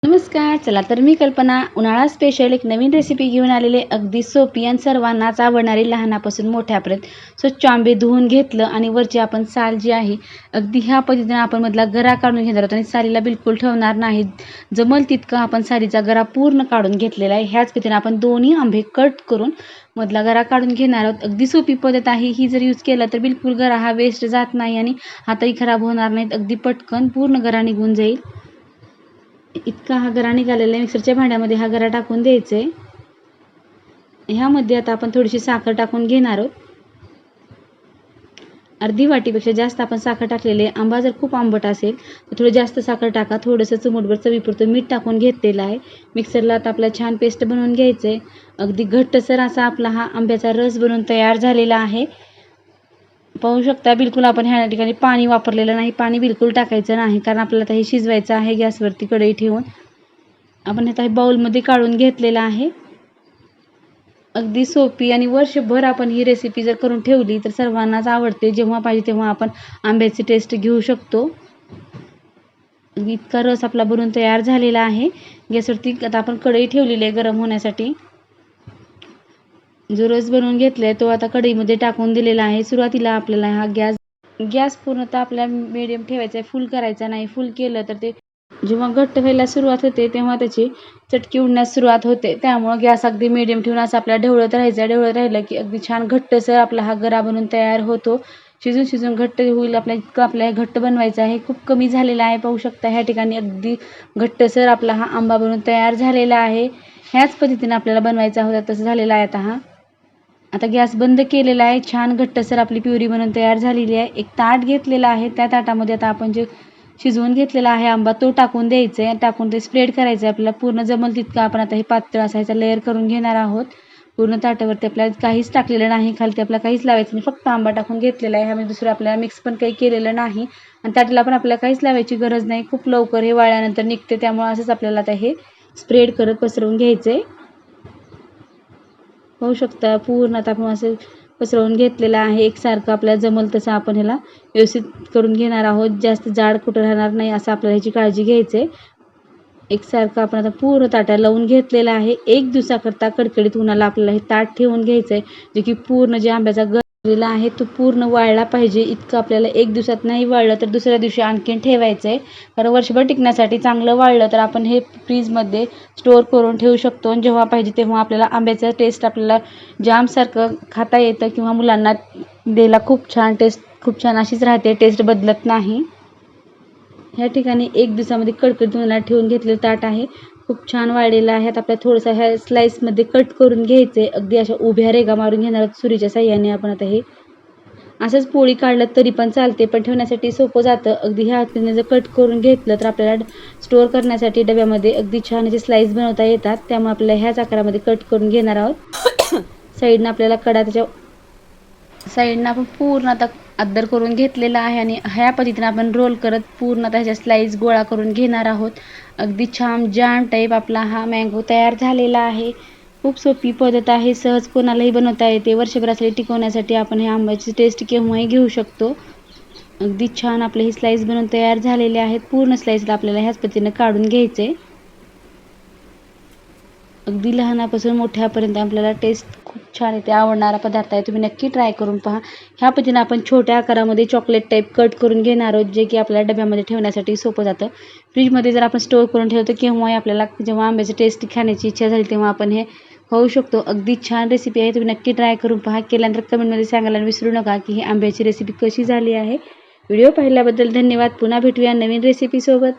नमस्कार. चला तर मी कल्पना उन्हाळा स्पेशल एक नवीन रेसिपी घेऊन आलेले. अगदी सोपी आणि सर्वांनाच आवडणारी, लहानापासून मोठ्यापर्यंत. स्वच्छ आंबे धुवून घेतलं आणि वरची आपण साल जी आहे अगदी ह्या पद्धतीने आपण मधला गरा काढून घेणार आहोत आणि सालीला बिलकुल ठेवणार नाही. जमल तितकं आपण सालीचा गरा पूर्ण काढून घेतलेला आहे. ह्याच पद्धतीने आपण दोन्ही आंबे कट करून मधला गरा काढून घेणार आहोत. अगदी सोपी पद्धत आहे ही. जर यूज केला तर बिलकुल गरा हा वेस्ट जात नाही आणि हातही खराब होणार नाहीत. अगदी पटकन पूर्ण गरा निघून जाईल. इतका हा गरा निघालेला आहे. मिक्सरच्या भांड्यामध्ये हा गरा टाकून द्यायचा आहे. ह्यामध्ये आता आपण थोडीशी साखर टाकून घेणार आहोत. अर्धी वाटीपेक्षा जास्त आपण साखर टाकलेली आहे. आंबा जर खूप आंबट असेल तर थोडं जास्त साखर टाका. थोडंसं चिमूटभर चवीपुरतं मीठ टाकून घेतलेलं आहे. मिक्सरला आता आपल्याला छान पेस्ट बनवून घ्यायचं आहे. अगदी घट्टसर असा आपला हा आंब्याचा रस बनवून तयार झालेला आहे. पाहू शकता बिलकुल आपण ह्या ठिकाणी पाणी वापरलेलं नाही. पाणी बिलकुल टाकायचं नाही, कारण आपल्याला आता हे शिजवायचं आहे. गॅसवरती कढई ठेवून आपण आता हे बाउलमध्ये काढून घेतलेलं आहे. अगदी सोपी आणि वर्षभर आपण ही रेसिपी जर करून ठेवली तर सर्वांनाच आवडते. जेव्हा पाहिजे तेव्हा आपण आंब्याची टेस्ट घेऊ शकतो. इतका रस आपला बनवून तयार झालेला आहे. गॅसवरती आता आपण कढई ठेवलेली आहे गरम होण्यासाठी. जो रस बनवून घेतलाय तो आता कढईमध्ये टाकून दिलेला आहे. सुरुवातीला आपल्याला हा गॅस पूर्णतः आपल्या मीडियम ठेवायचा आहे. फुल करायचा नाही. फुल केलं तर ते जेव्हा घट्ट व्हायला सुरुवात होते तेव्हा त्याची चटकी उडण्यास सुरुवात होते. त्यामुळं गॅस अगदी मीडियम ठेवून असं आपल्याला ढवळत राहायचं. ढवळत राहिलं की अगदी छान घट्टसर आपला हा गरा बनून तयार होतो. शिजून घट्ट होईल. आपल्याला घट्ट बनवायचं आहे. खूप कमी झालेला आहे. पाहू शकता ह्या ठिकाणी अगदी घट्टसर आपला हा आंबा बनून तयार झालेला आहे. ह्याच पद्धतीने आपल्याला बनवायचा होता. तसं झालेला आहे आता हा. आता गॅस बंद केलेला आहे. छान घट्टसर आपली प्युरी बनवून तयार झालेली आहे. एक ताट घेतलेला आहे. त्या ताटामध्ये आता आपण जे शिजवून घेतलेला आहे आंबा तो टाकून द्यायचा आहे. टाकून ते स्प्रेड करायचं आहे. आपल्याला पूर्ण जमल तितकं आपण आता हे पातळ असायचा लेअर करून घेणार आहोत. पूर्ण ताटावरती आपल्याला काहीच टाकलेलं नाही. खालती आपल्याला काहीच लावायचं नाही. फक्त आंबा टाकून घेतलेला आहे. ह्यामध्ये दुसरं आपल्याला मिक्स पण काही केलेलं नाही आणि ताटाला पण आपल्याला काहीच लावायची गरज नाही. खूप लवकर हे वाळल्यानंतर निघते. त्यामुळे असंच आपल्याला आता हे स्प्रेड करत पसरवून घ्यायचं आहे. पाहू शकता पूर्ण आता आपण असं पसरवून घेतलेलं आहे. एकसारखं आपल्याला जमल तसं आपण ह्याला व्यवस्थित करून घेणार आहोत. जास्त जाड कुठं राहणार नाही असं आपल्याला ह्याची काळजी घ्यायची आहे. एकसारखं आपण आता पूर्ण ताटाला लावून घेतलेलं आहे. एक दिवसाकरता कडकडीत उन्हाला आपल्याला हे ताट ठेवून घ्यायचं आहे. जे की पूर्ण जे आंब्याचा गर आहे तो पूर्ण वाळला पाहिजे. इतकं आपल्याला एक दिवसात नाही वाळलं तर दुसऱ्या दिवशी आणखीन ठेवायचं आहे. कारण वर्षभर टिकण्यासाठी चांगलं वाळलं तर आपण हे फ्रीजमध्ये स्टोअर करून ठेवू शकतो आणि जेव्हा पाहिजे तेव्हा आपल्याला आंब्याचा टेस्ट आपल्याला जामसारखं खाता येतं किंवा मुलांना द्यायला खूप छान अशीच राहते. टेस्ट बदलत नाही. ह्या ठिकाणी एक दिवसामध्ये कडकडीत उन्हाळ्यात ठेवून घेतलेलं ताट आहे. खूप छान वाळलेलं आहे. आता आपल्याला थोडंसं ह्या स्लाईसमध्ये कट करून घ्यायचं आहे. अगदी अशा उभ्या रेघा मारून घेणार आहोत सुरीच्या साह्याने. आपण आता हे असंच पोळी काढलं तरी पण चालते, पण ठेवण्यासाठी सोपं जातं. अगदी ह्या हाताने जर कट करून घेतलं तर आपल्याला स्टोअर करण्यासाठी डब्यामध्ये अगदी छान असे स्लाईस बनवता येतात. त्यामुळे आपल्याला ह्याच आकारामध्ये कट करून घेणार आहोत. साईडनं आपल्याला कडा त्याच्या साईडनं आपण पूर्ण आता अद्दर करून घेतलेला आहे आणि ह्या पद्धतीने आपण रोल करत पूर्ण आता ह्याच्या स्लाईस गोळा करून घेणार आहोत. अगदी छान जॅम टाईप आपला हा मँगो तयार झालेला आहे. खूप सोपी पद्धत आहे. सहज कोणालाही बनवता येते. वर्षभरासाठी टिकवण्यासाठी आपण हे आंब्याची टेस्ट केव्हाही घेऊ शकतो. अगदी छान आपले हे स्लाईस बनवून तयार झालेले आहेत. पूर्ण स्लाईसला आपल्याला ह्याच पद्धतीने काढून घ्यायचे. अगदी लहानापासून मोठ्यापर्यंत आपल्याला टेस्ट खूप छान येते. आवडणारा पदार्थ आहे. तुम्ही नक्की ट्राय करून पहा. ह्या पद्धतीने आपण छोट्या आकारामध्ये चॉकलेट टाईप कट करून घेणार आहोत, जे की आपल्याला डब्यामध्ये ठेवण्यासाठी सोपं जातं. फ्रीजमध्ये जर आपण स्टोअर करून ठेवतो केव्हाही आपल्याला जेव्हा आंब्याची टेस्ट खाण्याची इच्छा झाली तेव्हा आपण हे खाऊ शकतो. अगदी छान रेसिपी आहे. तुम्ही नक्की ट्राय करून पहा. केल्यानंतर कमेंटमध्ये सांगायला विसरू नका की ही आंब्याची रेसिपी कशी झाली आहे. व्हिडिओ पाहिल्याबद्दल धन्यवाद. पुन्हा भेटूया नवीन रेसिपीसोबत.